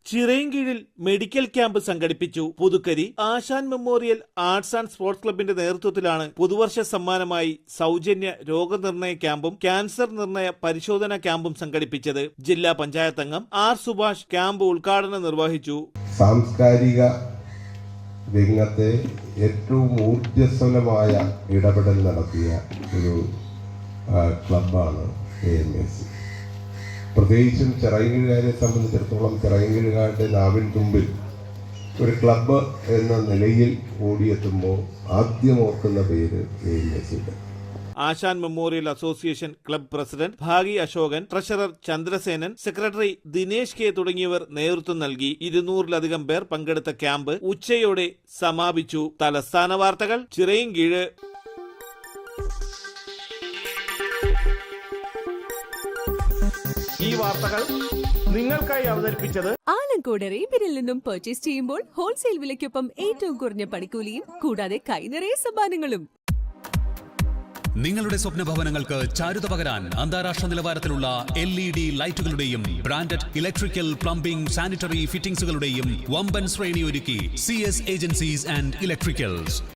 ചിറയൻകീഴിൽ medical camp സംഘടിപ്പിച്ചു. പുതുക്കരി ആശാൻ memorial arts and sports ക്ലബിന്റെ നേതൃത്വത്തിലാണ് പുതുവർഷ സമ്മാനമായി സൗജന്യ രോഗനിർണയ ക്യാമ്പും ക്യാൻസർ നിർണയ പരിശോധനാ ക്യാമ്പും സംഘടിപ്പിച്ചത്. ജില്ലാ പഞ്ചായത്ത് അംഗം ആർ സുഭാഷ് ക്യാമ്പ് ഉദ്ഘാടനം നിർവഹിച്ചു. സാംസ്കാരിക രംഗത്തെ ഏറ്റവും ഊർജ്ജസ്വലമായ ഇടപെടൽ നടത്തിയ ഒരു ക്ലബാണ് AMAC. പ്രത്യേകിച്ചും ചിറയൻകീഴുകാരെ സംബന്ധിച്ചിടത്തോളം ചിറയൻകീഴുകാരുടെ നാവിൻ തുമ്പിൽ ഒരു ക്ലബ്ബ് എന്ന നിലയിൽ ഓടിയെത്തുമ്പോൾ ആദ്യം ഓർക്കുന്ന പേര് AMAC. Asan memorial association club president Bhagi Ashokan, treasurer Chandrasenan, secretary Dinesh K തുടങ്ങിയവർ നേതൃത്വം നൽകി. 200-ലധികം പേർ പങ്കെടുത്ത ക്യാമ്പ് ഉച്ചയോടെ സമാപിച്ചു. തലസ്ഥാന വാർത്തകൾ ചിറയൻകീഴ്. ഈ വാർത്തകൾ നിങ്ങൾക്കായി അവതരിപ്പിച്ചത് ആലങ്കോട് റീബിനിൽ നിന്നും പർച്ചേസ് ചെയ്യുമ്പോൾ ഹോൾസെയിൽ വിലയ്ക്കൊപ്പം ഏറ്റവും കുറഞ്ഞ പണിക്കൂലിയും കൂടാതെ കൈനിറയെ സമ്മാനങ്ങളും. നിങ്ങളുടെ സ്വപ്ന ഭവനങ്ങൾക്ക് ചാരുത പകരാൻ അന്താരാഷ്ട്ര നിലവാരത്തിലുള്ള LED ലൈറ്റുകളുടെയും ബ്രാൻഡഡ് ഇലക്ട്രിക്കൽ, പ്ലംബിംഗ്, സാനിറ്ററി ഫിറ്റിംഗ്സുകളുടെയും വമ്പൻ ശ്രേണി ഒരുക്കി CS ഏജൻസീസ് ആൻഡ് ഇലക്ട്രിക്കൽസ്.